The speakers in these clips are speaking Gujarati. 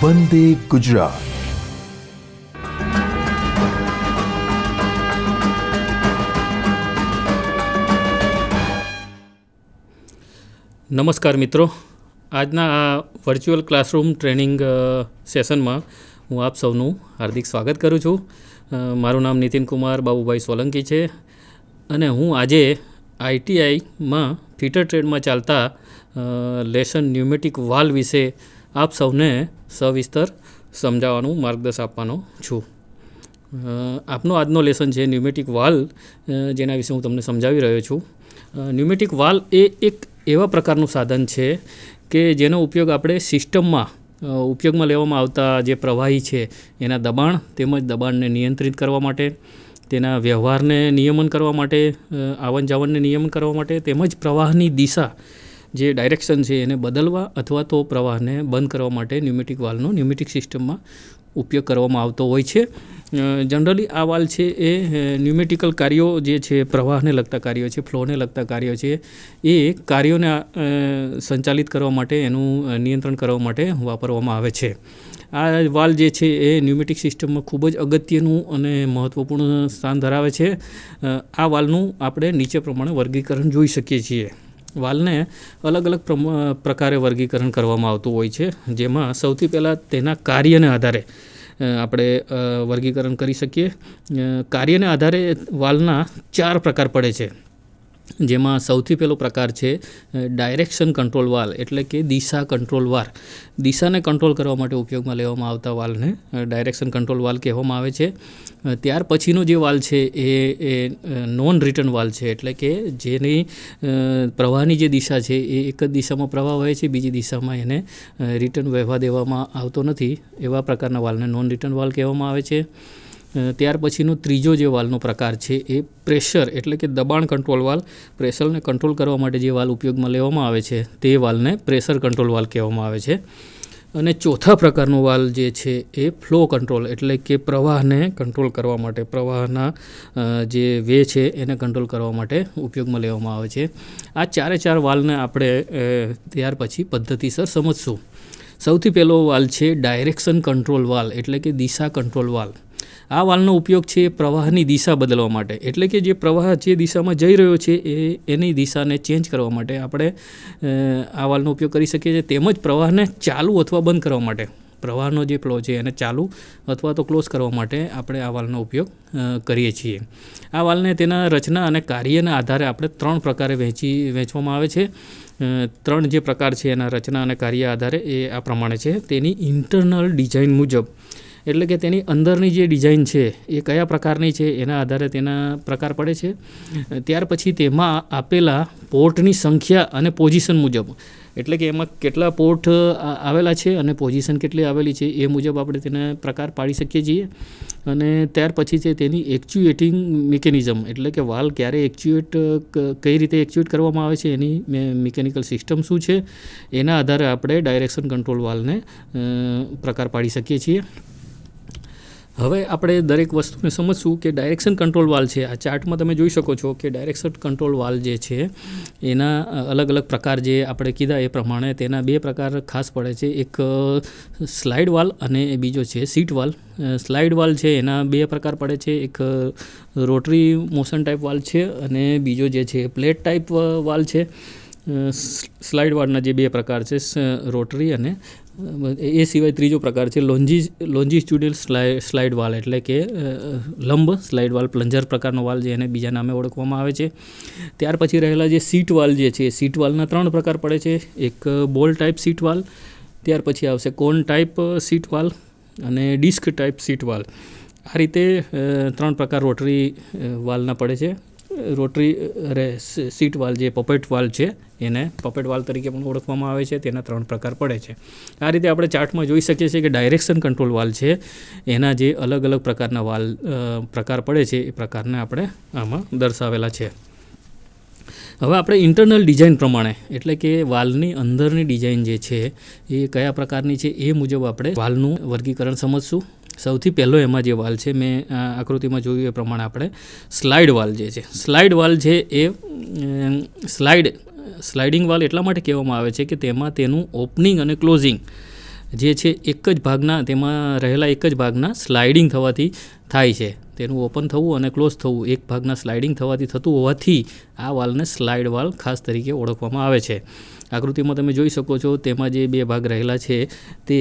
વંદે ગુજરાત. નમસ્કાર મિત્રો, આજના આ વર્ચ્યુઅલ ક્લાસરૂમ ટ્રેનિંગ સેશનમાં હું આપ સૌનું હાર્દિક સ્વાગત કરું છું. મારું નામ નીતિન કુમાર બાબુભાઈ સોલંકી છે અને હું આજે આઈટીઆઈમાં ફિટર ટ્રેડમાં ચાલતા લેસન ન્યુમેટિક વાલ વિશે આપ સૌને સવિસ્તર સમજાવવાનું માર્ગદર્શન આપવાનો છું. આપનો આજનો લેસન છે ન્યુમેટિક વાલ, જેના વિશે હું તમને સમજાવી રહ્યો છું. ન્યુમેટિક વાલ એ એક એવા પ્રકારનું સાધન છે કે જેનો ઉપયોગ આપણે સિસ્ટમમાં ઉપયોગમાં લેવામાં આવતા જે પ્રવાહી છે એના દબાણ તેમજ દબાણને નિયંત્રિત કરવા માટે, તેના વ્યવહારને નિયમન કરવા માટે, આવન જાવનને નિયમન કરવા માટે, તેમજ પ્રવાહની દિશા જે ડાયરેક્શન છે એને બદલવા અથવા તો પ્રવાહને બંધ કરવા માટે ન્યુમેટિક વાલ્વનો ન્યુમેટિક સિસ્ટમમાં ઉપયોગ કરવામાં આવતો હોય છે. જનરલી આ વાલ્વ છે એ ન્યુમેટિકલ કાર્યો જે છે, પ્રવાહને લગતા કાર્યો છે, ફ્લોને લગતા કાર્યો છે, એ કાર્યોને સંચાલિત કરવા માટે, એનું નિયંત્રણ કરવા માટે વાપરવામાં આવે છે. આ વાલ્વ જે છે એ ન્યુમેટિક સિસ્ટમમાં ખૂબ જ અગત્યનું અને મહત્ત્વપૂર્ણ સ્થાન ધરાવે છે. આ વાલ્વનું આપણે નીચે પ્રમાણે વર્ગીકરણ જોઈ શકીએ છીએ. વાલ્વને અલગ અલગ પ્રકારે વર્ગીકરણ કરવામાં આવતું હોય છે, જેમાં સૌથી પહેલાં તેના કાર્યને આધારે આપણે વર્ગીકરણ કરી શકીએ. કાર્યને આધારે વાલ્વના 4 પ્રકાર પડે છે, જેમાં સૌથી પહેલો પ્રકાર છે ડાયરેક્શન કંટ્રોલ વાલ્વ, એટલે કે દિશા કંટ્રોલ વાલ્વ. દિશાને કંટ્રોલ કરવા માટે ઉપયોગમાં લેવામાં આવતા વાલ્વને ડાયરેક્શન કંટ્રોલ વાલ્વ કહેવામાં આવે છે. ત્યાર પછીનો જે વાલ્વ છે એ નોન રિટર્ન વાલ્વ છે, એટલે કે જેની પ્રવાહની જે દિશા છે એ એક જ દિશામાં પ્રવાહ વહે છે, બીજી દિશામાં એને રિટર્ન વહેવા દેવામાં આવતો નથી. એવા પ્રકારના વાલ્વને નોન રિટર્ન વાલ્વ કહેવામાં આવે છે. ત્યાર પછીનો ત્રીજો જે વાલ્વનો પ્રકાર છે એ પ્રેશર, એટલે કે દબાણ કંટ્રોલ વાલ્વ. પ્રેશરને કંટ્રોલ કરવા માટે જે વાલ્વ ઉપયોગમાં લેવામાં આવે છે તે વાલ્વને પ્રેશર કંટ્રોલ વાલ્વ કહેવામાં આવે છે. અને ચોથા પ્રકારનો વાલ્વ જે છે એ ફ્લો કંટ્રોલ, એટલે કે પ્રવાહને કંટ્રોલ કરવા માટે, પ્રવાહના જે વે છે એને કંટ્રોલ કરવા માટે ઉપયોગમાં લેવામાં આવે છે. આ 4 વાલ્વને આપણે ત્યાર પછી પદ્ધતિસર સમજશું. સૌથી પહેલો વાલ્વ છે ડાયરેક્શન કંટ્રોલ વાલ્વ, એટલે કે દિશા કંટ્રોલ વાલ્વ. આ વાલ્વનો ઉપયોગ છે પ્રવાહની દિશા બદલવા માટે, એટલે કે જે પ્રવાહ જે દિશામાં જઈ રહ્યો છે એની દિશાને ચેન્જ કરવા માટે આપણે આ વાલ્વનો ઉપયોગ કરી શકીએ છીએ. તેમજ પ્રવાહને ચાલુ અથવા બંધ કરવા માટે, પ્રવાહનો જે ફ્લો છે એને ચાલુ અથવા તો ક્લોઝ કરવા માટે આપણે આ વાલ્વનો ઉપયોગ કરીએ છીએ. આ વાલ્વને તેના રચના અને કાર્યના આધારે આપણે 3 પ્રકારે વહેંચવામાં આવે છે. 3 જે પ્રકાર છે એના રચના અને કાર્ય આધારે એ આ પ્રમાણે છે. તેની ઇન્ટરનલ ડિઝાઇન મુજબ, એટલે કે તેની અંદરની જે ડિઝાઇન છે એ કયા પ્રકારની છે એના આધારે તેના પ્રકાર પડે છે. ત્યાર પછી તેમાં આપેલા પોર્ટની સંખ્યા અને પોઝિશન મુજબ, એટલે કે એમાં કેટલા પોર્ટ આવેલા છે અને પોઝિશન કેટલી આવેલી છે એ મુજબ આપણે તેને પ્રકાર પાડી શકીએ છીએ. અને ત્યાર પછી છે તેની એક્ચ્યુએટિંગ મિકેનિઝમ, એટલે કે વાલ્વ ક્યારે કઈ રીતે એક્ચ્યુએટ કરવામાં આવે છે, એની મિકેનિકલ સિસ્ટમ શું છે, એના આધારે આપણે ડાયરેક્શન કંટ્રોલ વાલ્વને પ્રકાર પાડી શકીએ છીએ. હવે આપણે દરેક વસ્તુને સમજશું કે ડાયરેક્શન કંટ્રોલ વાલ્વ છે. આ ચાર્ટમાં તમે જોઈ શકો છો કે ડાયરેક્શન કંટ્રોલ વાલ્વ જે છે એના અલગ અલગ પ્રકાર જે આપણે કીધા એ પ્રમાણે તેના 2 પ્રકાર ખાસ પડે છે. એક સ્લાઇડ વાલ્વ અને બીજો છે સીટ વાલ્વ. સ્લાઇડ વાલ્વ છે એના 2 પ્રકાર પડે છે. એક રોટરી મોશન ટાઈપ વાલ્વ છે અને બીજો જે છે પ્લેટ ટાઈપ વાલ્વ છે. સ્લાઇડ વાલ્વના જે 2 પ્રકાર છે, રોટરી અને એ સિવાય ત્રીજો પ્રકાર છે લોન્જિટ્યુડલ સ્લાઇડ વાલ્વ, એટલે કે લંબ સ્લાઇડ વાલ્વ, પ્લન્જર પ્રકારનો વાલ્વ જે એને બીજા નામે ઓળખવામાં આવે છે. ત્યાર પછી રહેલા જે સીટ વાલ્વ જે છે, સીટ વાલ્વના 3 પ્રકાર પડે છે. એક બોલ ટાઈપ સીટ વાલ્વ, ત્યાર પછી આવશે કોન ટાઈપ સીટ વાલ્વ અને ડિસ્ક ટાઈપ સીટ વાલ્વ. આ રીતે 3 પ્રકાર રોટરી વાલ્વના પડે છે. રોટરી સીટ વાલ્વ જે પપેટ વાલ્વ છે એને પપેટ વાલ્વ તરીકે પણ ઓળખવામાં આવે છે. તેના 3 પ્રકાર પડે છે. આ રીતે આપણે ચાર્ટમાં જોઈ શકીએ છીએ કે ડાયરેક્શન કંટ્રોલ વાલ્વ છે એના જે અલગ અલગ પ્રકારના વાલ્વ પ્રકાર પડે છે એ પ્રકારને આપણે આમાં દર્શાવેલા છે. હવે આપણે ઇન્ટરનલ ડિઝાઇન પ્રમાણે, એટલે કે વાલ્વની અંદરની ડિઝાઇન જે છે એ કયા પ્રકારની છે એ મુજબ આપણે વાલ્વનું વર્ગીકરણ સમજશું. સૌથી પહેલો એમાં જે વાલ્વ છે, મેં આકૃતિમાં જોયું એ પ્રમાણે આપણે સ્લાઇડ વાલ્વ જે છે, સ્લાઇડ વાલ્વ છે એ સ્લાઇડિંગ વાલ્વ એટલા માટે કહેવામાં આવે છે કે તેમાં તેનું ઓપનિંગ અને ક્લોઝિંગ જે છે એક જ ભાગના તેમાં રહેલા એક જ ભાગના સ્લાઇડિંગ થવાથી થાય છે. તેનું ઓપન થવું અને ક્લોઝ થવું એક ભાગના સ્લાઇડિંગ થવાથી થતું હોવાથી આ વાલ્વને સ્લાઇડ વાલ્વ ખાસ તરીકે ઓળખવામાં આવે છે. આકૃતિમાં તમે જોઈ શકો છો તેમાં જે બે ભાગ રહેલા છે તે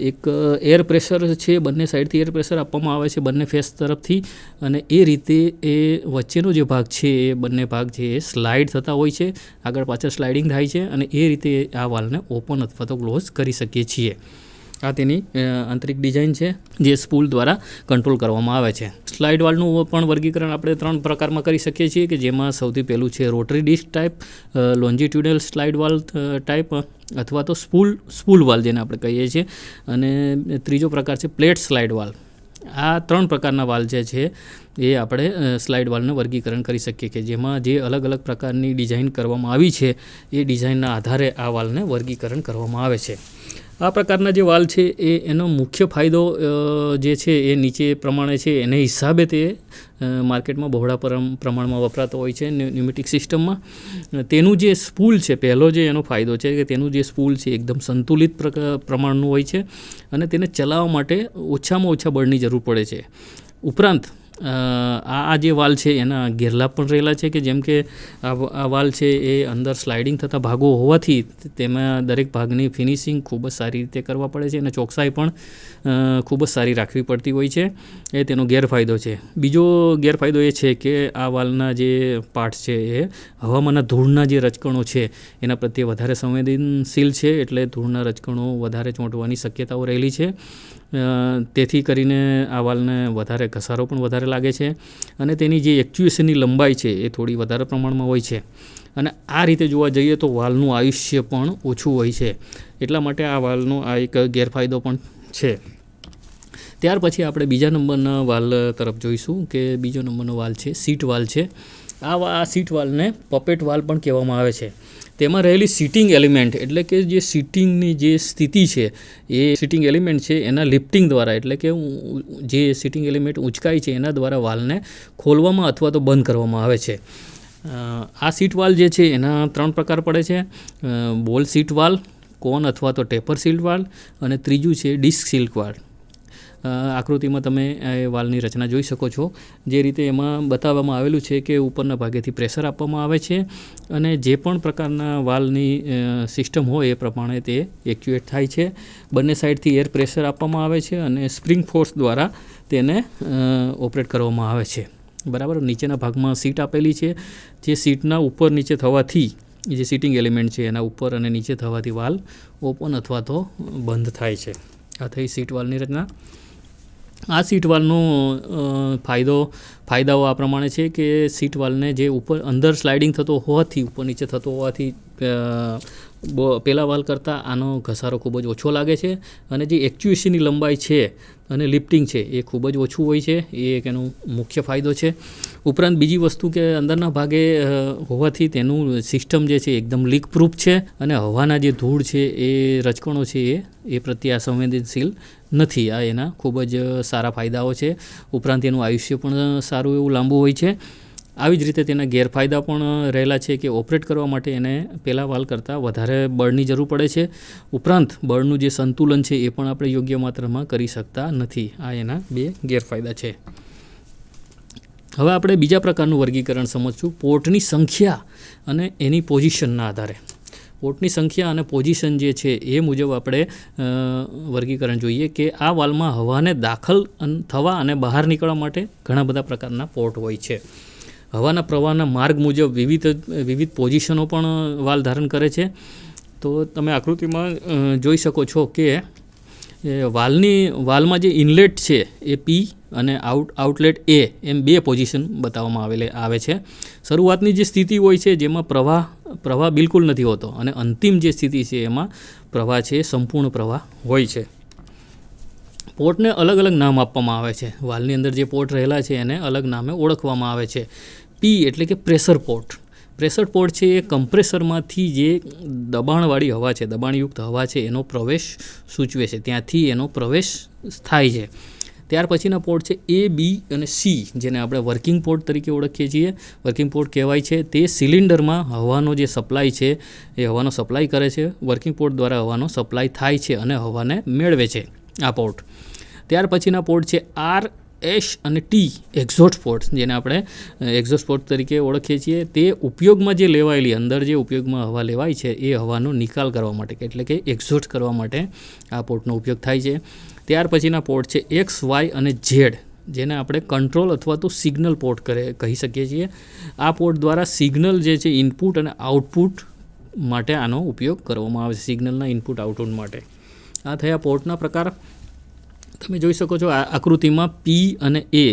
એક એર પ્રેશર છે, બંને સાઈડથી એર પ્રેશર આપવામાં આવે છે બંને ફેસ તરફથી, અને એ રીતે એ વચ્ચેનો જે ભાગ છે એ બંને ભાગ છે એ સ્લાઇડ થતા હોય છે, આગળ પાછળ સ્લાઇડિંગ થાય છે અને એ રીતે આ વાલ્વને ઓપન અથવા તો ક્લોઝ કરી શકીએ છીએ. આ તેની આંતરિક ડિઝાઇન છે જે સ્પૂલ દ્વારા કંટ્રોલ કરવામાં આવે છે. સ્લાઇડ વાલ્વનું પણ વર્ગીકરણ આપણે 3 પ્રકારમાં કરી શકીએ છીએ કે જેમાં સૌથી પહેલું છે rotary disc type, longitudinal slide valve type અથવા તો સ્પૂલ વાલ્વ જેને આપણે કહીએ છીએ, અને ત્રીજો પ્રકાર છે પ્લેટ સ્લાઇડ વાલ્વ. આ 3 પ્રકારના વાલ્વ જે છે એ આપણે સ્લાઇડ વાલ્વનું વર્ગીકરણ કરી શકીએ કે જેમાં જે અલગ અલગ પ્રકારની ડિઝાઇન કરવામાં આવી છે એ ડિઝાઇનના આધારે આ વાલ્વને વર્ગીકરણ કરવામાં આવે છે. આ પ્રકારના જે વાલ્વ છે એનો મુખ્ય ફાયદો જે છે એ નીચે પ્રમાણે છે. એને હિસાબે તે માર્કેટમાં બહોળા પ્રમાણમાં વપરાતો હોય છે ન્યુમેટિક સિસ્ટમમાં. તેનું જે સ્પૂલ છે, પહેલો જે એનો ફાયદો છે કે તેનું જે સ્પૂલ છે એકદમ સંતુલિત પ્રમાણનું હોય છે અને તેને ચલાવવા માટે ઓછામાં ઓછા બળની જરૂર પડે છે. ઉપરાંત આ જે વાલ્વ છે એના ગેરલાભ પણ રહેલા છે કે જેમ કે આ વાલ્વ છે એ અંદર સ્લાઇડિંગ થતા ભાગો હોવાથી તેમાં દરેક ભાગની ફિનિશિંગ ખૂબ જ સારી રીતે કરવા પડે છે અને ચોકસાઈ પણ ખૂબ જ સારી રાખવી પડતી હોય છે. એ તેનો ગેરફાયદો છે. બીજો ગેરફાયદો એ છે કે આ વાલ્વના જે પાર્ટ્સ છે એ હવામાનના ધૂળના જે રજકણો છે એના પ્રત્યે વધારે સંવેદનશીલ છે, એટલે ધૂળના રજકણો વધારે ચોંટવાની શક્યતાઓ રહેલી છે. તેથી કરીને આ વાલ્વને વધારે ઘસારો પણ વધારે લાગે છે અને તેની જે એક્ચ્યુએશનની લંબાઈ છે એ થોડી વધારે પ્રમાણમાં હોય છે, અને આ રીતે જોવા જઈએ તો વાલ્વનું આયુષ્ય પણ ઓછું હોય છે. એટલા માટે આ વાલ્વનો આ એક ગેરફાયદો પણ છે. ત્યાર પછી આપણે બીજા નંબરના વાલ્વ તરફ જોઈશું કે બીજો નંબરનો વાલ્વ છે સીટ વાલ્વ છે. આ સીટ વાલ્વને પપેટ વાલ્વ પણ કહેવામાં આવે છે. તેમાં રહેલી સીટિંગ એલિમેન્ટ એટલે કે જે સીટિંગની જે સ્થિતિ છે એ સીટિંગ એલિમેન્ટ છે એના લિફ્ટિંગ દ્વારા, એટલે કે જે સીટિંગ એલિમેન્ટ ઊંચકાય છે એના દ્વારા વાલ્વને ખોલવામાં અથવા તો બંધ કરવામાં આવે છે. આ સીટ વાલ્વ જે છે એના 3 પ્રકાર પડે છે: બોલ સીટ વાલ્વ, કોન અથવા તો ટેપર સીટ વાલ્વ, અને ત્રીજું છે ડિસ્ક સીટ વાલ્વ. આકૃતિમાં તમે વાલ્વની રચના જોઈ શકો છો. જે રીતે એમાં બતાવવામાં આવેલું છે કે ઉપરના ભાગેથી પ્રેશર આપવામાં આવે છે અને જે પણ પ્રકારના વાલ્વની સિસ્ટમ હોય એ પ્રમાણે તે એક્ચ્યુએટ થાય છે. બંને સાઈડથી એર પ્રેશર આપવામાં આવે છે અને સ્પ્રિંગ ફોર્સ દ્વારા તેને ઓપરેટ કરવામાં આવે છે. બરાબર. નીચેના ભાગમાં સીટ આપેલી છે. જે સીટના ઉપર નીચે થવાથી જે સીટિંગ એલિમેન્ટ છે એના ઉપર અને નીચે થવાથી વાલ્વ ઓપન અથવા તો બંધ થાય છે. આ થઈ સીટ વાલ્વની રચના. આ સીટ વાલ્વનો ફાયદાઓ આ પ્રમાણે છે કે સીટ વાલ્વને જે ઉપર અંદર સ્લાઇડિંગ થતો હોવાથી, ઉપર નીચે થતો હોવાથી પેલા વાલ્વ કરતાં આનો ઘસારો ખૂબ જ ઓછો લાગે છે અને જે એક્ચ્યુએશનની લંબાઈ છે અને લિફ્ટિંગ છે એ ખૂબ જ ઓછું હોય છે. એ એક એનો મુખ્ય ફાયદો છે. ઉપરાંત બીજી વસ્તુ કે અંદરના ભાગે હોવાથી તેનું સિસ્ટમ જે છે એકદમ લીક પ્રૂફ છે અને હવાના જે ધૂળ છે એ રજકણો છે એ પ્રત્યે આ સંવેદનશીલ નથી. આ એના ખૂબ જ સારા ફાયદાઓ છે. ઉપરાંત એનું આયુષ્ય પણ સારું એવું લાંબુ હોય છે. આવી જ રીતે તેના ગેરફાયદા પણ રહેલા છે કે ઓપરેટ કરવા માટે એને પહેલાં વાલ્વ કરતાં વધારે બળની જરૂર પડે છે. ઉપરાંત બળનું જે સંતુલન છે એ પણ આપણે યોગ્ય માત્રામાં કરી શકતા નથી. આ એના 2 ગેરફાયદા છે. હવે આપણે બીજા પ્રકારનું વર્ગીકરણ સમજશું પોર્ટની સંખ્યા અને એની પોઝિશનના આધારે. પોર્ટની સંખ્યા અને પોઝિશન જે છે એ મુજબ આપણે વર્ગીકરણ જોઈએ કે આ વાલ્વમાં હવાને દાખલ થવા અને બહાર નીકળવા માટે ઘણા બધા પ્રકારના પોર્ટ હોય છે. હવાના પ્રવાહના માર્ગ મુજબ વિવિધ પોઝિશનો પણ વાલ્વ ધારણ કરે છે. તો તમે આકૃતિમાં જોઈ શકો છો કે વાલ્વમાં જે ઇનલેટ છે એ પી અને આઉટલેટ એ એમ 2 પોઝિશન બતાવવામાં આવે છે. શરૂઆતની જે સ્થિતિ હોય છે જેમાં પ્રવાહ બિલકુલ નથી હોતો અને અંતિમ જે સ્થિતિ છે એમાં પ્રવાહ છે સંપૂર્ણ પ્રવાહ હોય છે. પોર્ટને અલગ અલગ નામ આપવામાં આવે છે. વાલ્વની અંદર જે પોર્ટ રહેલા છે એને અલગ નામે ઓળખવામાં આવે છે. પી એટલે કે પ્રેશર પોર્ટ. પ્રેશર પોર્ટ છે એ કમ્પ્રેસરમાંથી જે દબાણવાળી હવા છે, દબાણયુક્ત હવા છે એનો પ્રવેશ સૂચવે છે, ત્યાંથી એનો પ્રવેશ થાય છે. ત્યાર પછીના પોર્ટ છે એ, બી અને સી, જેને આપણે વર્કિંગ પોર્ટ તરીકે ઓળખીએ છીએ. વર્કિંગ પોર્ટ કહેવાય છે તે સિલિન્ડરમાં હવાનો જે સપ્લાય છે એ હવાનો સપ્લાય કરે છે. વર્કિંગ પોર્ટ દ્વારા હવાનો સપ્લાય થાય છે અને હવાને મેળવે છે આ પોર્ટ. ત્યાર પછીના પોર્ટ છે આર, એસ અને ટી, એક્ઝોસ્ટ પોર્ટ, જેને આપણે એક્ઝોસ્ટ પોર્ટ તરીકે ઓળખીએ છીએ. તે ઉપયોગમાં જે લેવાયેલી અંદર જે ઉપયોગમાં હવા લેવાય છે એ હવાનો નિકાલ કરવા માટે, એટલે કે એક્ઝોસ્ટ કરવા માટે આ પોર્ટનો ઉપયોગ થાય છે. ત્યાર પછીના પોર્ટ છે એક્સ, વાય અને ઝેડ, જેને આપણે કંટ્રોલ અથવા તો સિગ્નલ પોર્ટ કહી શકીએ છીએ. આ પોર્ટ દ્વારા સિગ્નલ જે છે ઇનપુટ અને આઉટપુટ માટે આનો ઉપયોગ કરવામાં આવે છે, સિગ્નલના ઇનપુટ આઉટપુટ માટે. આ થયા પોર્ટના પ્રકાર. તમે જોઈ શકો છો આ આકૃતિમાં પી અને એ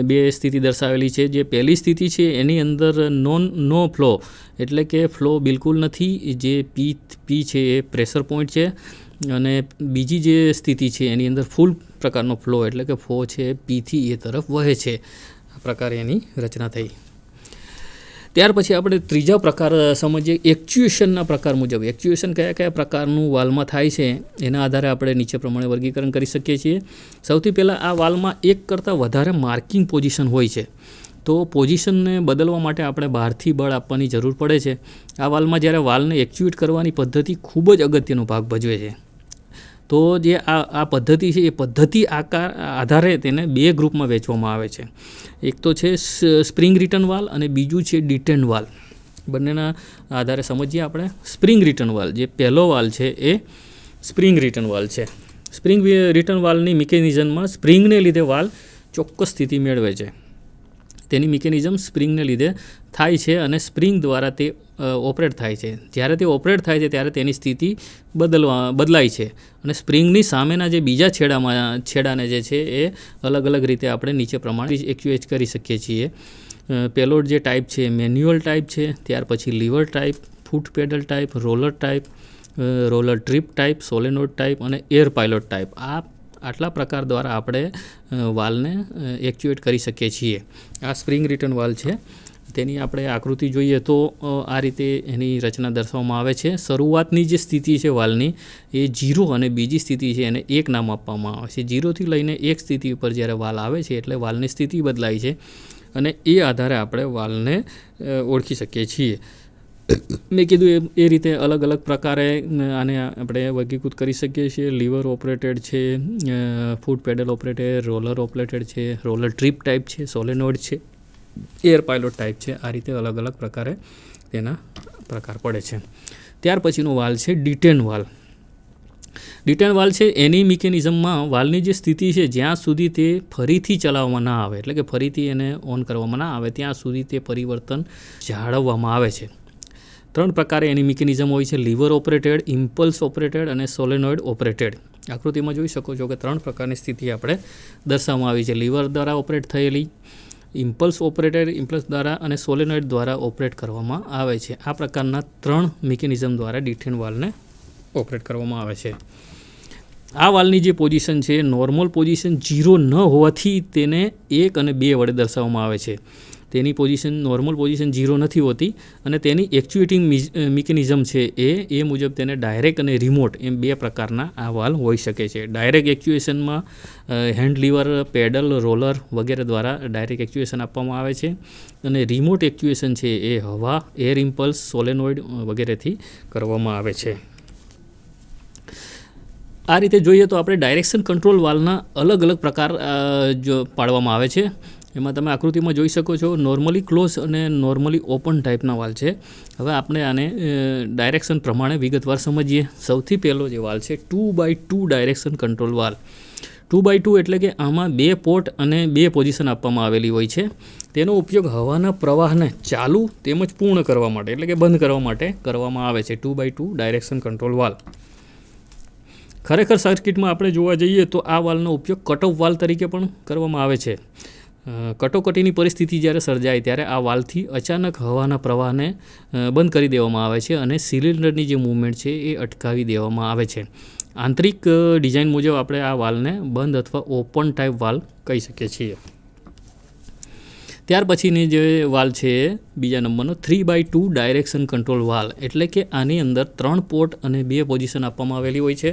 બે સ્થિતિ દર્શાવેલી છે. જે પહેલી સ્થિતિ છે એની અંદર નો ફ્લો, એટલે કે ફ્લો બિલકુલ નથી. જે પી છે એ પ્રેશર પોઈન્ટ છે, અને બીજી જે સ્થિતિ છે એની અંદર ફૂલ પ્રકારનો ફ્લો, એટલે કે ફ્લો છે પીથી એ તરફ વહે છે. આ પ્રકારે એની રચના થઈ. ત્યાર પછી આપણે ત્રીજા પ્રકાર સમજીએ, એક્ચ્યુએશનના પ્રકાર મુજબ. એક્ચ્યુએશન કયા કયા પ્રકારનું વાલ્વમાં થાય છે એના આધારે આપણે નીચે પ્રમાણે વર્ગીકરણ કરી શકીએ છીએ. સૌથી પહેલાં આ વાલ્વમાં એક કરતાં વધારે માર્કિંગ પોઝિશન હોય છે. તો પોઝિશનને બદલવા માટે આપણે બહારથી બળ આપવાની જરૂર પડે છે. આ વાલ્વમાં જ્યારે વાલ્વને એક્ચ્યુએટ કરવાની પદ્ધતિ ખૂબ જ અગત્યનો ભાગ ભજવે છે. તો જે આ પદ્ધતિ છે એ પદ્ધતિ આધારે તેને બે ગ્રુપમાં વહેંચવામાં આવે છે. એક તો છે સ્પ્રિંગ રિટર્ન વાલ્વ અને બીજું છે ડિટેન વાલ્વ. બંનેના આધારે સમજીએ આપણે. સ્પ્રિંગ રિટર્ન વાલ્વ, જે પહેલો વાલ્વ છે એ સ્પ્રિંગ રિટર્ન વાલ્વ છે. સ્પ્રિંગ રિટર્ન વાલ્વની મિકેનિઝમમાં સ્પ્રિંગને લીધે વાલ્વ ચોક્કસ સ્થિતિ મેળવે છે. તેની મિકેનિઝમ સ્પ્રિંગને લીધે થાય છે અને સ્પ્રિંગ દ્વારા તે ઓપરેટ થાય છે. જ્યારે તે ઓપરેટ થાય છે ત્યારે તેની સ્થિતિ બદલાય છે, અને સ્પ્રિંગની સામેના જે બીજા છેડાને જે છે એ અલગ અલગ રીતે આપણે નીચે પ્રમાણે એક્ચ્યુએટ કરી શકીએ છીએ. પહેલો જે ટાઈપ છે મેન્યુઅલ ટાઈપ છે, ત્યાર પછી lever type, foot pedal type, roller type, roller trip type, solenoid type અને એર પાયલોટ ટાઈપ. આટલા પ્રકાર દ્વારા આપણે વાલ્વને એક્ચ્યુએટ કરી શકીએ છીએ. આ સ્પ્રિંગ રિટર્ન વાલ્વ છે. તેની આપણે આકૃતિ જોઈએ તો આ રીતે એની રચના દર્શાવવામાં આવે છે. શરૂઆતની જે સ્થિતિ છે વાલ્વની એ 0 અને બીજી સ્થિતિ છે એને 1 નામ આપવામાં આવે છે. 0થી લઈને 1 સ્થિતિ ઉપર જ્યારે વાલ્વ આવે છે એટલે વાલ્વની સ્થિતિ બદલાય છે, અને એ આધારે આપણે વાલ્વને ઓળખી શકીએ છીએ. મેં કીધું એ રીતે અલગ અલગ પ્રકારે આને આપણે વર્ગીકૃત કરી શકીએ છીએ. લીવર ઓપરેટેડ છે, ફૂટ પેડલ ઓપરેટેડ, રોલર ઓપરેટેડ છે, રોલર ટ્રીપ ટાઈપ છે, સોલેનોઇડ છે, એર પાયલોટ ટાઈપ છે. આ રીતે અલગ અલગ પ્રકારે તેના પ્રકાર પડે છે. ત્યાર પછીનો વાલ્વ છે ડિટેન વાલ્વ. ડિટેન વાલ્વ છે એની મિકેનિઝમમાં વાલ્વની જે સ્થિતિ છે જ્યાં સુધી તે ફરીથી ચલાવવામાં ના આવે, એટલે કે ફરીથી એને ઓન કરવામાં ના આવે ત્યાં સુધી તે પરિવર્તન જાળવવામાં આવે છે. 3 પ્રકારે એની મિકેનિઝમ હોય છે: લીવર ઓપરેટેડ, ઇમ્પલ્સ ઓપરેટેડ અને સોલેનોઇડ ઓપરેટેડ. આકૃતિમાં જોઈ શકો છો કે 3 પ્રકારની સ્થિતિ આપણે દર્શાવવામાં આવી છે. લીવર દ્વારા ઓપરેટ થયેલી, ઇમ્પલ્સ ઓપરેટેડ, ઇમ્પલ્સ દ્વારા અને સોલેનોઇડ દ્વારા ઓપરેટ કરવામાં આવે છે. આ પ્રકારના 3 મિકેનિઝમ દ્વારા ડિટેન વાલ્વને ઓપરેટ કરવામાં આવે છે. આ વાલ્વની જે પોઝિશન છે નોર્મલ પોઝિશન 0 ન હોવાથી તેને 1 અને 2 વડે દર્શાવવામાં આવે છે. તેની પોઝિશન નોર્મલ પોઝિશન 0 નથી હોતી, અને તેની એક્ચ્યુએટિંગ મિકેનિઝમ છે એ મુજબ તેને ડાયરેક્ટ અને રિમોટ એમ 2 પ્રકારના આ વાલ્વ હોઈ શકે છે. ડાયરેક્ટ એક્ચ્યુએશનમાં હેન્ડ લીવર, પેડલ, રોલર વગેરે દ્વારા ડાયરેક્ટ એક્ચ્યુએશન આપવામાં આવે છે, અને રિમોટ એક્ચ્યુએશન છે એ હવા, એર ઇમ્પલ્સ, સોલેનોઇડ વગેરેથી કરવામાં આવે છે. આ રીતે જોઈએ તો આપણે ડાયરેક્શન કંટ્રોલ વાલ્વના અલગ અલગ પ્રકાર પાડવામાં આવે છે. એમાં તમે આકૃતિમાં જોઈ શકો છો નોર્મલી ક્લોઝ અને નોર્મલી ઓપન ટાઈપના વાલ્વ છે. હવે આપણે આને ડાયરેક્શન પ્રમાણે વિગતવાર સમજીએ. સૌથી પહેલો જે વાલ્વ છે 2x2 direction control valve. 2x2 એટલે કે આમાં 2 પોર્ટ અને 2 પોઝિશન આપવામાં આવેલી હોય છે. તેનો ઉપયોગ હવાના પ્રવાહને ચાલુ તેમજ પૂર્ણ કરવા માટે, એટલે કે બંધ કરવા માટે કરવામાં આવે છે. 2x2 direction control valve. ખરેખર સર્કિટમાં આપણે જોવા જઈએ તો આ વાલ્વનો ઉપયોગ કટઓફ વાલ્વ તરીકે પણ કરવામાં આવે છે. કટોકટીની પરિસ્થિતિ જ્યારે સર્જાય ત્યારે આ વાલ્વથી અચાનક હવાના પ્રવાહને બંધ કરી દેવામાં આવે છે અને સિલિન્ડરની જે મૂવમેન્ટ છે એ અટકાવી દેવામાં આવે છે. આંતરિક ડિઝાઇન મુજબ આપણે આ વાલ્વને બંધ અથવા ઓપન ટાઈપ વાલ્વ કહી શકીએ છીએ. ત્યાર પછીની જે વાલ્વ છે બીજા નંબરનો 3x2 ડાયરેક્શન કંટ્રોલ વાલ્વ, એટલે કે આની અંદર 3 પોર્ટ અને 2 પોઝિશન આપવામાં આવેલી હોય છે.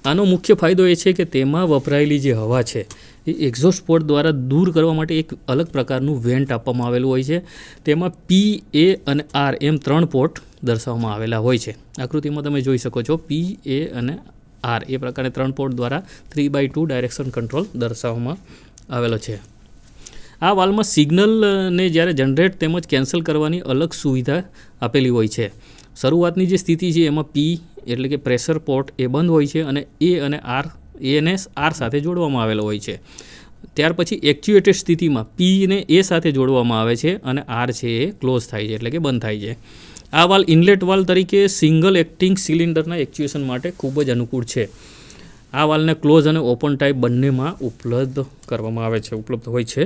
આનો મુખ્ય ફાયદો એ છે કે તેમાં વપરાયેલી જે હવા છે એ એક્ઝોસ્ટ પોર્ટ દ્વારા દૂર કરવા માટે એક અલગ પ્રકારનું વેન્ટ આપવામાં આવેલું હોય છે. તેમાં પી, એ અને આર એમ 3 પોર્ટ દર્શાવવામાં આવેલા હોય છે. આકૃતિમાં તમે જોઈ શકો છો પી, એ અને આર એ પ્રકારે 3 પોર્ટ દ્વારા 3/2 ડાયરેક્શન કંટ્રોલ દર્શાવવામાં આવેલો છે. આ વાલ્વમાં સિગ્નલને જ્યારે જનરેટ તેમજ કેન્સલ કરવાની અલગ સુવિધા આપેલી હોય છે. શરૂઆતની જે સ્થિતિ છે એમાં પી એટલે કે પ્રેશર પોર્ટ એ બંધ હોય છે અને એ અને આર સાથે જોડવામાં આવેલો હોય છે. ત્યાર પછી એક્ચ્યુએટેડ સ્થિતિમાં પીને એ સાથે જોડવામાં આવે છે અને આર છે એ ક્લોઝ થાય છે એટલે કે બંધ થાય છે. આ વાલ્વ ઇનલેટ વાલ્વ તરીકે સિંગલ એક્ટિંગ સિલિન્ડરના એક્ચ્યુએશન માટે ખૂબ જ અનુકૂળ છે. આ વાલ્વને ક્લોઝ અને ઓપન ટાઈપ બંનેમાં ઉપલબ્ધ હોય છે.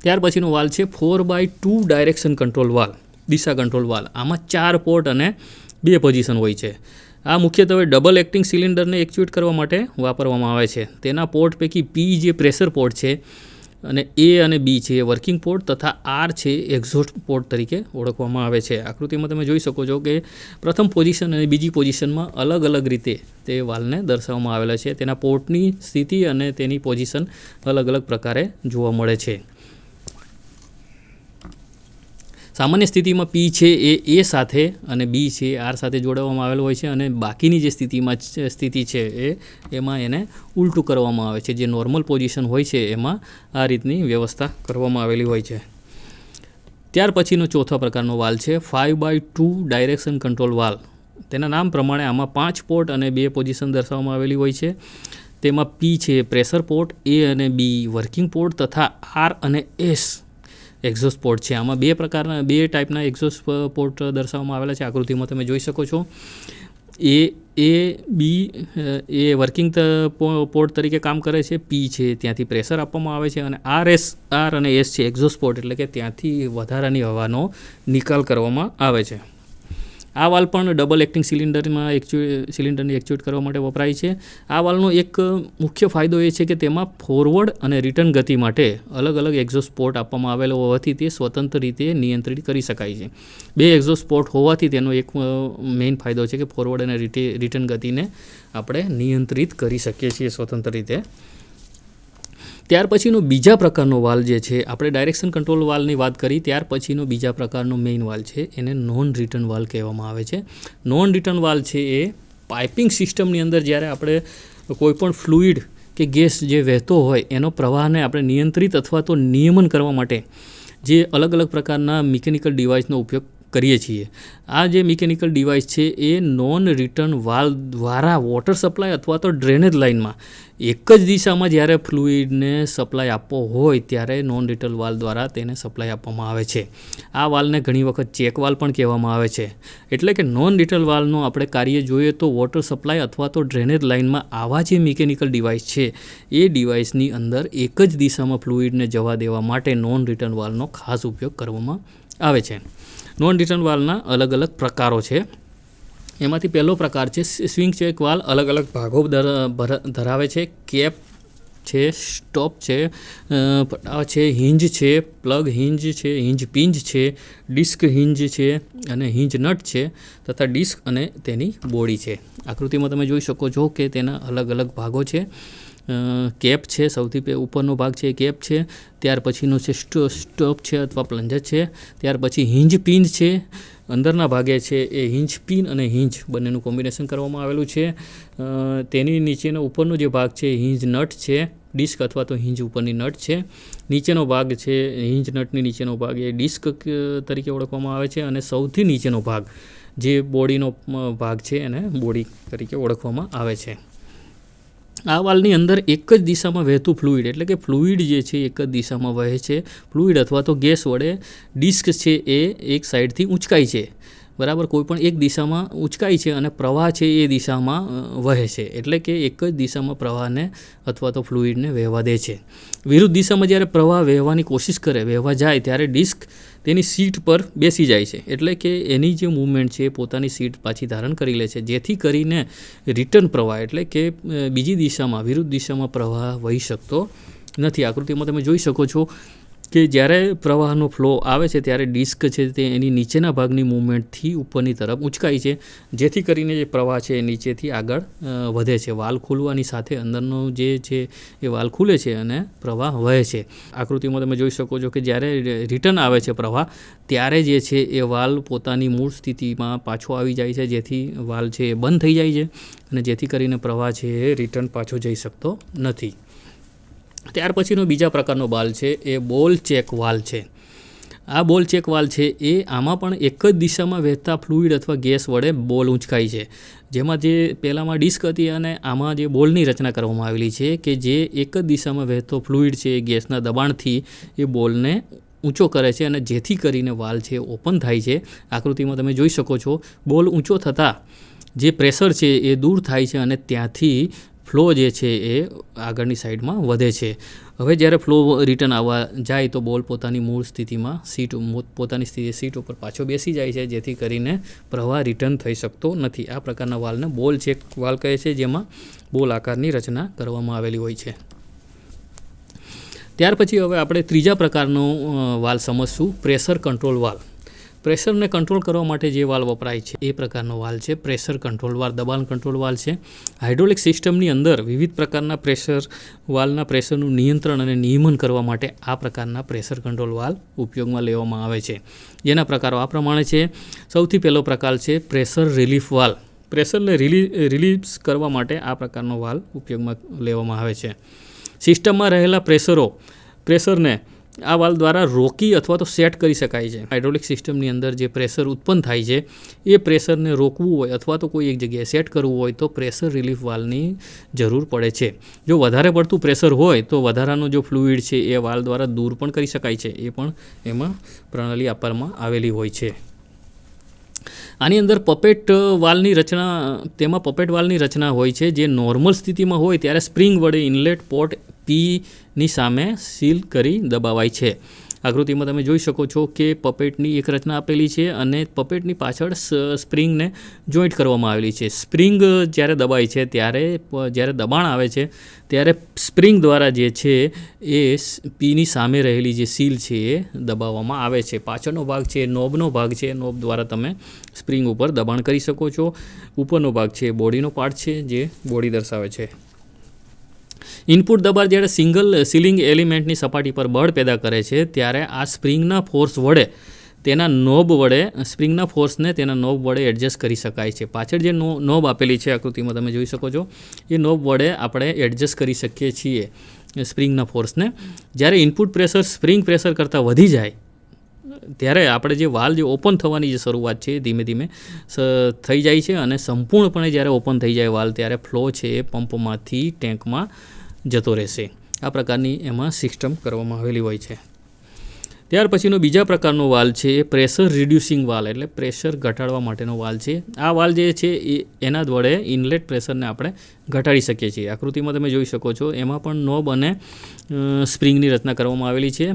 ત્યાર પછીનો વાલ્વ છે 4/2 ડાયરેક્શન કંટ્રોલ વાલ્વ, દિશા કંટ્રોલ વાલ્વ. આમાં 4 પોર્ટ અને 2 પોઝિશન હોય છે. આ મુખ્યત્વે ડબલ એક્ટિંગ સિલિન્ડરને એક્ચ્યુએટ કરવા માટે વાપરવામાં આવે છે. તેના પોર્ટ પૈકી પી જે પ્રેશર પોર્ટ છે અને એ અને બી છે એ વર્કિંગ પોર્ટ તથા આર છે એક્ઝોસ્ટ પોર્ટ તરીકે ઓળખવામાં આવે છે. આકૃતિમાં તમે જોઈ શકો છો કે પ્રથમ પોઝિશન અને બીજી પોઝિશનમાં અલગ અલગ રીતે તે વાલ્વને દર્શાવવામાં આવેલા છે. તેના પોર્ટની સ્થિતિ અને તેની પોઝિશન અલગ અલગ પ્રકારે જોવા મળે છે. સામાન્ય સ્થિતિમાં પી છે એ સાથે અને બી છે આર સાથે જોડવામાં આવેલો હોય છે અને બાકીની જે સ્થિતિ છે એમાં એને ઉલટું કરવામાં આવે છે. જે નોર્મલ પોઝિશન હોય છે એમાં આ રીતની વ્યવસ્થા કરવામાં આવેલી હોય છે. ત્યાર પછીનો ચોથા પ્રકારનો વાલ્વ છે 5/2 ડાયરેક્શન કંટ્રોલ વાલ્વ. તેના નામ પ્રમાણે આમાં 5 પોર્ટ અને 2 પોઝિશન દર્શાવવામાં આવેલી હોય છે. તેમાં પી છે પ્રેશર પોર્ટ, એ અને બી વર્કિંગ પોર્ટ તથા આર અને એસ એક્ઝોસ્ટ પોર્ટ છે. આમાં 2 ટાઈપના એક્ઝોસ્ટ પોર્ટ દર્શાવવામાં આવેલા છે. આકૃતિમાં તમે જોઈ શકો છો. બી એ વર્કિંગ પોર્ટ તરીકે કામ કરે છે. પી છે ત્યાંથી પ્રેશર આપવામાં આવે છે અને આર અને એસ છે એક્ઝોસ્ટ પોર્ટ એટલે કે ત્યાંથી વધારાની હવાનો નિકાલ કરવામાં આવે છે. આ વાલ્વ પણ ડબલ એક્ટિંગ સિલિન્ડરને એક્ચ્યુએટ કરવા માટે વપરાય છે. આ વાલ્વનો એક મુખ્ય ફાયદો એ છે કે તેમાં ફોરવર્ડ અને રિટર્ન ગતિ માટે અલગ અલગ એક્ઝોસ્ટ પોર્ટ આપવામાં આવેલો હોવાથી તે સ્વતંત્ર રીતે નિયંત્રિત કરી શકાય છે. 2 એક્ઝોસ્ટ પોર્ટ હોવાથી તેનો એક મેઇન ફાયદો છે કે ફોરવર્ડ અને રિટર્ન ગતિને આપણે નિયંત્રિત કરી શકીએ છીએ સ્વતંત્ર રીતે. ત્યાર પછીનો બીજા પ્રકારનો વાલ્વ જે છે, આપણે ડાયરેક્શન કંટ્રોલ વાલ્વની વાત કરી, ત્યાર પછીનો બીજા પ્રકારનો મેઇન વાલ્વ છે એને નોન રિટર્ન વાલ્વ કહેવામાં આવે છે. નોન રિટર્ન વાલ્વ છે એ પાઇપિંગ સિસ્ટમની અંદર જ્યારે આપણે કોઈપણ ફ્લુઇડ કે ગેસ જે વહેતો હોય એનો પ્રવાહને આપણે નિયંત્રિત અથવા તો નિયમન કરવા માટે જે અલગ અલગ પ્રકારના મિકેનિકલ ડિવાઇસનો ઉપયોગ કરીએ છીએ. આ જે મિકેનિકલ ડિવાઇસ છે એ નોન રિટર્ન વાલ્વ દ્વારા વોટર સપ્લાય અથવા તો ડ્રેનેજ લાઇનમાં એક જ દિશામાં જ્યારે ફ્લુઇડને સપ્લાય આપવો હોય ત્યારે નોન રિટર્ન વાલ્વ દ્વારા તેને સપ્લાય આપવામાં આવે છે. આ વાલ્વને ઘણી વખત ચેક વાલ્વ પણ કહેવામાં આવે છે. એટલે કે નોન રિટર્ન વાલ્વનો આપણે કાર્ય જોઈએ તો વોટર સપ્લાય અથવા તો ડ્રેનેજ લાઇનમાં આવા જે મિકેનિકલ ડિવાઇસ છે એ ડિવાઇસની અંદર એક જ દિશામાં ફ્લુઇડને જવા દેવા માટે નોન રિટર્ન વાલ્વનો ખાસ ઉપયોગ કરવામાં આવે છે. નોન રિટર્ન વાલ્વના અલગ અલગ પ્રકારો છે. એમાંથી પહેલો પ્રકાર છે સ્વિંગ ચેક વાલ્વ. અલગ અલગ ભાગો ધરાવે છે. કેપ છે, સ્ટોપ છે, હિંજ છે, પ્લગ હિંજ છે, હિંજ પિંજ છે, ડિસ્ક હિંજ છે અને હિંજ નટ છે તથા ડિસ્ક અને તેની બોડી છે. આકૃતિમાં તમે જોઈ શકો છો કે તેના અલગ અલગ ભાગો છે. કેપ છે, સૌથી ઉપરનો ભાગ છે કેપ છે. ત્યાર પછીનો છે સ્ટોપ છે અથવા પ્લન્જર છે. ત્યાર પછી હિંજ પિન છે. અંદરના ભાગે છે એ હિંજ પિન અને હિંજ બંનેનું કોમ્બિનેશન કરવામાં આવેલું છે. તેની નીચેનો ઉપરનો જે ભાગ છે હિંજ નટ છે, ડિસ્ક અથવા તો હિંજ ઉપરની નટ છે. નીચેનો ભાગ છે હિંજ નટની નીચેનો ભાગ એ ડિસ્ક તરીકે ઓળખવામાં આવે છે અને સૌથી નીચેનો ભાગ જે બોડીનો ભાગ છે એને બોડી તરીકે ઓળખવામાં આવે છે. આ વાલ્વની અંદર એક જ દિશામાં વહેતું ફ્લુઇડ એટલે કે ફ્લુઇડ જે છે એક જ દિશામાં વહે છે. ફ્લુઇડ અથવા તો ગેસ વડે ડિસ્ક છે એ એક સાઈડથી ઊંચકાય છે. બરાબર, કોઈ પણ એક દિશામાં ઊંચકાય છે અને પ્રવાહ છે એ દિશામાં વહે છે. એટલે કે એક જ દિશામાં પ્રવાહને અથવા તો ફ્લુઇડને વહેવા દે છે. વિરુદ્ધ દિશામાં જ્યારે પ્રવાહ વહેવાની કોશિશ કરે, વહેવા જાય ત્યારે ડિસ્ક તેની સીટ પર બેસી જાય છે. એટલે કે એની જે મૂવમેન્ટ છે એ પોતાની સીટ પાછી ધારણ કરી લે છે, જેથી કરીને રિટર્ન પ્રવાહ એટલે કે બીજી દિશામાં વિરુદ્ધ દિશામાં પ્રવાહ વહી શકતો નથી. આકૃતિમાં તમે જોઈ શકો છો કે જ્યારે પ્રવાહનો ફ્લો આવે છે ત્યારે ડિસ્ક છે તે એની નીચેના ભાગની મૂવમેન્ટથી ઉપરની તરફ ઉંચકાય છે, જેથી કરીને જે પ્રવાહ છે એ નીચેથી આગળ વધે છે. વાલ ખુલવાની સાથે અંદરનો જે છે એ વાલ ખુલે છે અને પ્રવાહ વહે છે. આકૃતિમાં તમે જોઈ શકો છો કે જ્યારે રિટર્ન આવે છે પ્રવાહ, ત્યારે જે છે એ વાલ પોતાની મૂળ સ્થિતિમાં પાછો આવી જાય છે, જેથી વાલ છે એ બંધ થઈ જાય છે અને જેથી કરીને પ્રવાહ છે એ રિટર્ન પાછો જઈ શકતો નથી. ત્યાર પછીનો બીજા પ્રકારનો વાલ છે એ બોલ ચેક વાલ છે. આ બોલ ચેક વાલ છે એ આમાં પણ એક જ દિશામાં વહેતા ફ્લુઇડ અથવા ગેસ વડે બોલ ઊંચકાય છે. જેમાં જે પહેલાંમાં ડિસ્ક હતી અને આમાં જે બોલની રચના કરવામાં આવેલી છે કે જે એક જ દિશામાં વહેતો ફ્લુઇડ છે એ ગેસના દબાણથી એ બોલને ઊંચો કરે છે અને જેથી કરીને વાલ છે ઓપન થાય છે. આકૃતિમાં તમે જોઈ શકો છો બોલ ઊંચો થતાં જે પ્રેશર છે એ દૂર થાય છે અને ત્યાંથી ફ્લો જે છે એ આગળની સાઈડમાં વધે છે. હવે જ્યારે ફ્લો રિટર્ન આવવા જાય તો બોલ પોતાની મૂળ સ્થિતિમાં પોતાની સીટ ઉપર પાછો બેસી જાય છે, જેથી કરીને પ્રવાહ રિટર્ન થઈ શકતો નથી. આ પ્રકારના વાલને બોલ ચેક વાલ કહે છે, જેમાં બોલ આકારની રચના કરવામાં આવેલી હોય છે. ત્યાર પછી હવે આપણે ત્રીજા પ્રકારનો વાલ સમજશું, પ્રેશર કંટ્રોલ વાલ. પ્રેશરને કંટ્રોલ કરવા માટે જે વાલ વપરાય છે એ પ્રકારનો વાલ છે પ્રેશર કંટ્રોલ વાલ, દબાણ કંટ્રોલ વાલ છે. હાઇડ્રોલિક સિસ્ટમની અંદર વિવિધ પ્રકારના પ્રેશર વાલના પ્રેશરનું નિયંત્રણ અને નિયમન કરવા માટે આ પ્રકારના પ્રેશર કંટ્રોલ વાલ ઉપયોગમાં લેવામાં આવે છે. જેના પ્રકારો આ પ્રમાણે છે. સૌથી પહેલો પ્રકાર છે પ્રેશર રિલીફ વાલ. પ્રેશરને રિલીઝ કરવા માટે આ પ્રકારનો વાલ ઉપયોગમાં લેવામાં આવે છે. સિસ્ટમમાં રહેલા પ્રેશરને આ વાલ દ્વારા રોકી અથવા તો સેટ કરી શકાય છે. હાઇડ્રોલિક સિસ્ટમની અંદર જે પ્રેશર ઉત્પન્ન થાય છે એ પ્રેશરને રોકવું હોય અથવા તો કોઈ એક જગ્યાએ સેટ કરવું હોય તો પ્રેશર રિલીફ વાલની જરૂર પડે છે. જો વધારે પડતું પ્રેશર હોય તો વધારાનો જો ફ્લુઇડ છે એ વાલ દ્વારા દૂર પણ કરી શકાય છે. એ પણ એમાં પ્રણાલી આપવામાં આવેલી હોય છે. આની અંદર પપેટ વાલની રચના હોય છે, જે નોર્મલ સ્થિતિમાં હોય ત્યારે સ્પ્રિંગ વડે ઇનલેટ પોર્ટ પીની સામે સીલ કરી દબાવાય છે. આકૃતિમાં તમે જોઈ શકો છો કે પપેટની એક રચના આપેલી છે અને પપેટની પાછળ સ્પ્રિંગને જોઈન્ટ કરવામાં આવેલી છે. સ્પ્રિંગ જ્યારે દબાય છે ત્યારે જ્યારે દબાણ આવે છે ત્યારે સ્પ્રિંગ દ્વારા જે છે એ પીની સામે રહેલી જે સીલ છે એ દબાવવામાં આવે છે. પાછળનો ભાગ છે નોબનો ભાગ છે, નોબ દ્વારા તમે સ્પ્રિંગ ઉપર દબાણ કરી શકો છો. ઉપરનો ભાગ છે બોડીનો પાર્ટ છે, જે બોડી દર્શાવે છે. ઇનપુટ દબાણ જ્યારે સીલિંગ એલિમેન્ટની સપાટી પર બળ પેદા કરે છે ત્યારે આ સ્પ્રિંગના ફોર્સ વડે સ્પ્રિંગના ફોર્સને તેના નોબ વડે એડજસ્ટ કરી શકાય છે. પાછળ જે નોબ આપેલી છે આકૃતિમાં તમે જોઈ શકો છો એ નોબ વડે આપણે એડજસ્ટ કરી શકીએ છીએ સ્પ્રિંગના ફોર્સને. જ્યારે ઇનપુટ પ્રેશર સ્પ્રિંગ પ્રેશર કરતાં વધી જાય ત્યારે આપણે જે વાલ જે ઓપન થવાની જે શરૂઆત છે ધીમે ધીમે થઈ જાય છે અને સંપૂર્ણપણે જ્યારે ઓપન થઈ જાય વાલ ત્યારે ફ્લો છે એ પંપમાંથી ટેન્કમાં જતો રહેશે. આ પ્રકારની એમાં સિસ્ટમ કરવામાં આવેલી હોય છે. ત્યાર પછીનો બીજા પ્રકારનો વાલ છે એ પ્રેશર રિડ્યુસિંગ વાલ, એટલે પ્રેશર ઘટાડવા માટેનો વાલ છે. આ વાલ જે છે એના વડે ઇનલેટ પ્રેશરને આપણે ઘટાડી શકીએ છીએ. આકૃતિમાં તમે જોઈ શકો છો એમાં પણ નોબ અને સ્પ્રિંગની રચના કરવામાં આવેલી છે.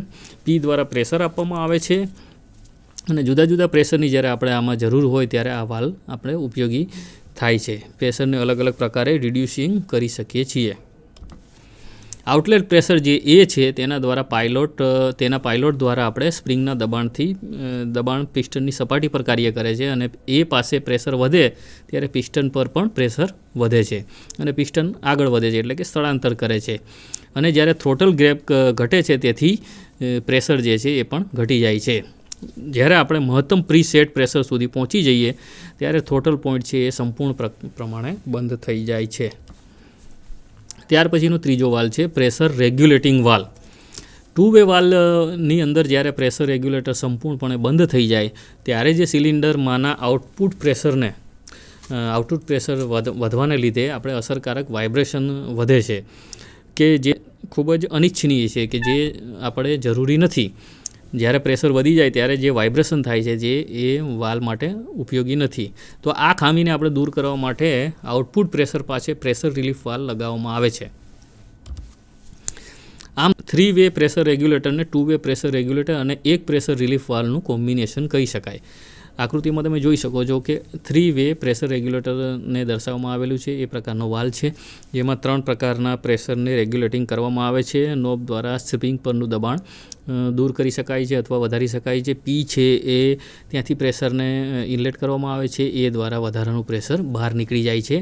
પી દ્વારા પ્રેશર આપવામાં આવે છે અને જુદા જુદા પ્રેશરની જ્યારે આપણે આમાં જરૂર હોય ત્યારે આ વાલ આપણે ઉપયોગી થાય છે. પ્રેશરને અલગ અલગ પ્રકારે રિડ્યુસિંગ કરી શકીએ છીએ. આઉટલેટ પ્રેશર જે એ છે તેના પાઇલોટ દ્વારા આપણે સ્પ્રિંગના દબાણ પિસ્ટનની સપાટી પર કાર્ય કરે છે અને એ પાસે પ્રેશર વધે ત્યારે પિસ્ટન પર પણ પ્રેશર વધે છે અને પિસ્ટન આગળ વધે છે, એટલે કે સ્થળાંતર કરે છે. અને જ્યારે થ્રોટલ ગ્રેપ ઘટે છે તેથી પ્રેશર જે છે એ પણ ઘટી જાય છે. જ્યારે આપણે મહત્તમ પ્રીસેટ પ્રેશર સુધી પહોંચી જઈએ ત્યારે થ્રોટલ પોઈન્ટ છે એ સંપૂર્ણ પ્રમાણે બંધ થઈ જાય છે. ત્યાર પછીનો ત્રીજો વાલ છે પ્રેશર રેગ્યુલેટિંગ વાલ. 2-વે વાલ્વની અંદર જ્યારે પ્રેશર રેગ્યુલેટર સંપૂર્ણપણે બંધ થઈ જાય ત્યારે જે સિલિન્ડરમાંના આઉટપુટ પ્રેશર વધવાને લીધે આપણે અસરકારક વાઇબ્રેશન વધે છે કે જે ખૂબ જ અનિચ્છનીય છે, કે જે આપણે જરૂરી નથી. જ્યારે પ્રેશર વધી જાય ત્યારે જે વાઇબ્રેશન થાય છે જે એ વાલ માટે ઉપયોગી નથી. તો આ ખામીને આપણે દૂર કરવા માટે આઉટપુટ પ્રેશર પાસે પ્રેશર રિલીફ વાલ લગાવવામાં આવે છે. આમ 3-વે પ્રેશર રેગ્યુલેટરને 2-વે પ્રેશર રેગ્યુલેટર અને એક પ્રેશર રિલીફ વાલનું કોમ્બિનેશન કહી શકાય. આકૃતિમાં તમે જોઈ શકો છો કે 3-વે પ્રેશર રેગ્યુલેટરને દર્શાવવામાં આવેલું છે. એ પ્રકારનો વાલ્વ છે જેમાં 3 પ્રકારના પ્રેશરને રેગ્યુલેટિંગ કરવામાં આવે છે. નોબ દ્વારા સ્પ્રિંગ પરનું દબાણ દૂર કરી શકાય છે અથવા વધારી શકાય છે. પી છે એ ત્યાંથી પ્રેશરને ઇનલેટ કરવામાં આવે છે, એ દ્વારા વધારાનું પ્રેશર બહાર નીકળી જાય છે.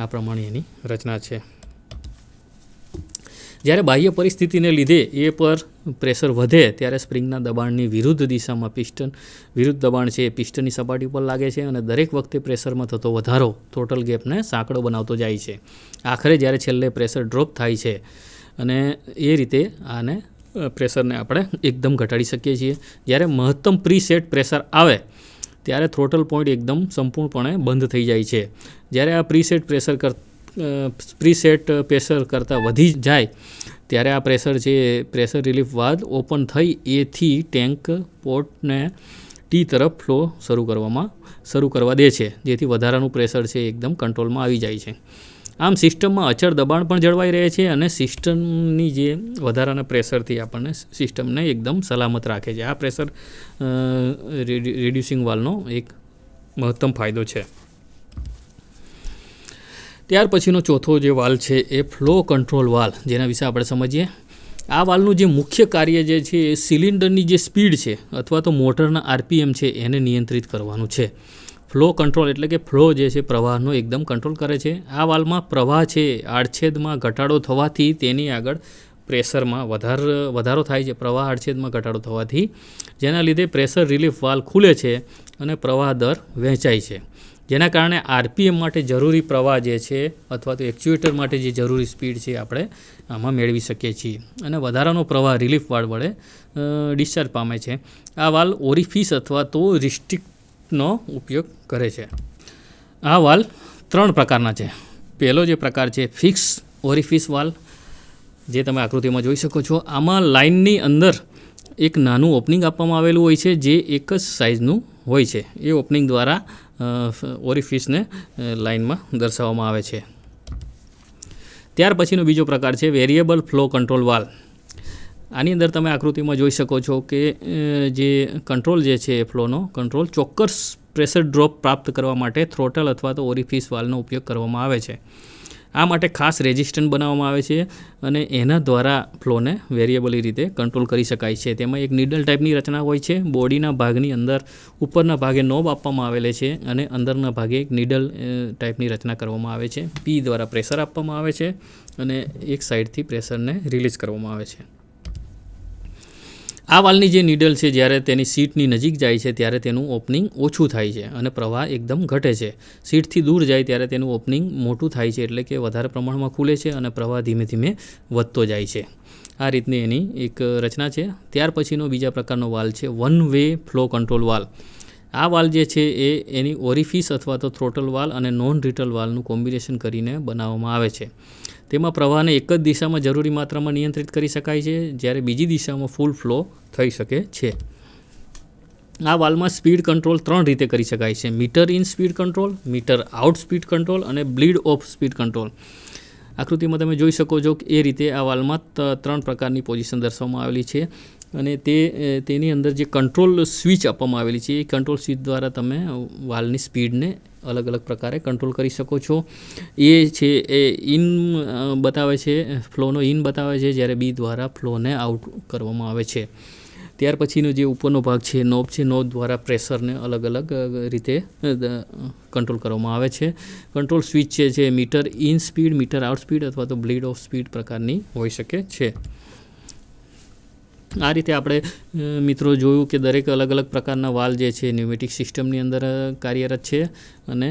આ પ્રમાણે એની રચના છે. જ્યારે બાહ્ય પરિસ્થિતિને લીધે એ પર પ્રેશર વધે ત્યારે સ્પ્રિંગના દબાણની વિરુદ્ધ દિશામાં પિસ્ટન વિરુદ્ધ દબાણ છે એ પિસ્ટનની સપાટી પર લાગે છે અને દરેક વખતે પ્રેશરમાં થતો વધારો થ્રોટલ ગેપને સાંકડો બનાવતો જાય છે. આખરે જ્યારે છેલ્લે પ્રેશર ડ્રોપ થાય છે અને એ રીતે આને પ્રેશરને આપણે એકદમ ઘટાડી શકીએ છીએ. જ્યારે મહત્તમ પ્રીસેટ પ્રેશર આવે ત્યારે થ્રોટલ પોઈન્ટ એકદમ સંપૂર્ણપણે બંધ થઈ જાય છે. જ્યારે આ પ્રીસેટ પ્રેશર કરતાં વધી જાય ત્યારે આ પ્રેશર છે પ્રેશર રિલીફ વાલ્વ ઓપન થઈ એથી ટેન્ક પોર્ટને ટી તરફ ફ્લો શરૂ કરવા દે છે, જેથી વધારાનું પ્રેશર છે એકદમ કંટ્રોલમાં આવી જાય છે. આમ સિસ્ટમમાં અચળ દબાણ પણ જળવાઈ રહે છે અને સિસ્ટમની જે વધારાના પ્રેશરથી આપણને સિસ્ટમને એકદમ સલામત રાખે છે. આ પ્રેશર રિડ્યુસિંગ વાલ્વનો એક મહત્તમ ફાયદો છે. ત્યાર પછીનો ચોથો જે વાલ્વ છે એ ફ્લો કંટ્રોલ વાલ્વ, જેના વિશે આપણે સમજીએ. આ વાલ્વનું જે મુખ્ય કાર્ય જે છે એ સિલિન્ડરની જે સ્પીડ છે અથવા તો મોટરના આરપીએમ છે એને નિયંત્રિત કરવાનું છે. ફ્લો કંટ્રોલ એટલે કે ફ્લો જે છે પ્રવાહનો એકદમ કંટ્રોલ કરે છે. આ વાલ્વમાં પ્રવાહ છે આડછેદમાં ઘટાડો થવાથી તેની આગળ પ્રેશરમાં વધારો થાય છે. પ્રવાહ આડછેદમાં ઘટાડો થવાથી જેના લીધે પ્રેશર રિલીફ વાલ્વ ખુલે છે અને પ્રવાહ દર વહેંચાય છે, જેના કારણે આરપીએમ માટે જરૂરી પ્રવાહ જે છે અથવા તો એક્ચ્યુએટર માટે જે જરૂરી સ્પીડ છે આપણે આમાં મેળવી શકીએ છીએ અને વધારાનો પ્રવાહ રિલીફ વાલ્વ વડે ડિસ્ચાર્જ પામે છે. આ વાલ્વ ઓરિફિસ અથવા તો રિસ્ટ્રિક્ટનો ઉપયોગ કરે છે. આ વાલ્વ 3 પ્રકારના છે. પહેલો જે પ્રકાર છે ફિક્સ ઓરિફિસ વાલ્વ, જે તમે આકૃતિમાં જોઈ શકો છો. આમાં લાઇનની અંદર એક નાનું ઓપનિંગ આપવામાં આવેલું હોય છે જે એક જ સાઇઝનું હોય છે. એ ઓપનિંગ દ્વારા ઓરિફિસને લાઇનમાં દર્શાવવામાં આવે છે. ત્યાર પછીનો બીજો પ્રકાર છે વેરિયેબલ ફ્લો કંટ્રોલ વાલ્વ. આની અંદર તમે આકૃતિમાં જોઈ શકો છો કે જે કંટ્રોલ જે છે ફ્લોનો કંટ્રોલ ચોક્કસ પ્રેશર ડ્રોપ પ્રાપ્ત કરવા માટે થ્રોટલ અથવા તો ઓરિફિસ વાલ્વનો ઉપયોગ કરવામાં આવે છે. આ માટે ખાસ રેઝિસ્ટન્ટ બનાવવામાં આવે છે અને એના દ્વારા ફ્લોને વેરિયેબલી રીતે કંટ્રોલ કરી શકાય છે. તેમાં એક નીડલ ટાઈપની રચના હોય છે. બોડીના ભાગની અંદર ઉપરના ભાગે નોબ આપવામાં આવેલે છે અને અંદરના ભાગે એક નીડલ ટાઈપની રચના કરવામાં આવે છે. પી દ્વારા પ્રેશર આપવામાં આવે છે અને એક સાઈડથી પ્રેશરને રિલીઝ કરવામાં આવે છે. આ વાલ્વની જે નીડલ છે જ્યારે તેની સીટની નજીક જાય છે ત્યારે તેનું ઓપનિંગ ઓછું થાય છે અને પ્રવાહ એકદમ ઘટે છે. સીટથી દૂર જાય ત્યારે તેનું ઓપનિંગ મોટું થાય છે, એટલે કે વધારે પ્રમાણમાં ખુલે છે અને પ્રવાહ ધીમે ધીમે વધતો જાય છે. આ રીતની એની એક રચના છે. ત્યાર પછીનો બીજા પ્રકારનો વાલ્વ છે 1-વે ફ્લો કંટ્રોલ વાલ્વ. આ વાલ્વ જે છે એ એની ઓરિફિસ અથવા તો થ્રોટલ વાલ્વ અને નોન રિટલ વાલ્વનું કોમ્બિનેશન કરીને બનાવવામાં આવે છે. તેમાં પ્રવાહને એક જ દિશામાં જરૂરી માત્રામાં નિયંત્રિત કરી શકાય છે, જ્યારે બીજી દિશામાં ફૂલ ફ્લો થઈ શકે છે. આ વાલ્વમાં સ્પીડ કંટ્રોલ 3 રીતે કરી શકાય છે: meter in speed control, meter out speed control અને બ્લીડ ઓફ સ્પીડ કંટ્રોલ. આકૃતિમાં તમે જોઈ શકો છો કે એ રીતે આ વાલ્વમાં 3 પ્રકારની પોઝિશન દર્શાવવામાં આવેલી છે અને તેની અંદર જે કંટ્રોલ સ્વિચ આપવામાં આવેલી છે એ કંટ્રોલ સ્વિચ દ્વારા તમે વાલ્વની સ્પીડને અલગ અલગ પ્રકારે કંટ્રોલ કરી શકો છો. એ છે એ ઇન બતાવે છે, ફ્લોનો ઇન બતાવે છે, જ્યારે બી દ્વારા ફ્લોને આઉટ કરવામાં આવે છે. ત્યાર પછીનો જે ઉપરનો ભાગ છે નોબ છે, નોબ દ્વારા પ્રેશરને અલગ અલગ રીતે કંટ્રોલ કરવામાં આવે છે. કંટ્રોલ સ્વિચ છે meter in speed, meter out speed અથવા તો બ્લીડ ઓફ સ્પીડ પ્રકારની હોઈ શકે છે. આ રીતે આપણે મિત્રો જોયું કે દરેક અલગ અલગ પ્રકારના વાલ્વ જે છે ન્યુમેટિક સિસ્ટમની અંદર કાર્યરત છે અને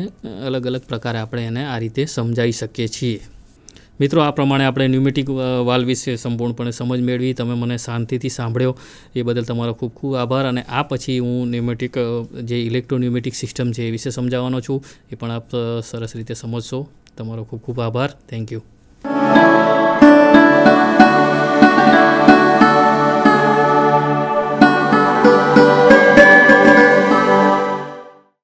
અલગ અલગ પ્રકારે આપણે એને આ રીતે સમજાવી શકીએ છીએ. મિત્રો, આ પ્રમાણે આપણે ન્યુમેટિક વાલ્વ વિશે સંપૂર્ણપણે સમજ મેળવી. તમે મને શાંતિથી સાંભળ્યો એ બદલ તમારો ખૂબ ખૂબ આભાર. અને આ પછી હું ન્યુમેટિક જે ઇલેક્ટ્રોન્યુમેટિક સિસ્ટમ છે એ વિશે સમજાવવાનો છું, એ પણ આપ સરસ રીતે સમજશો. તમારો ખૂબ ખૂબ આભાર. Thank you.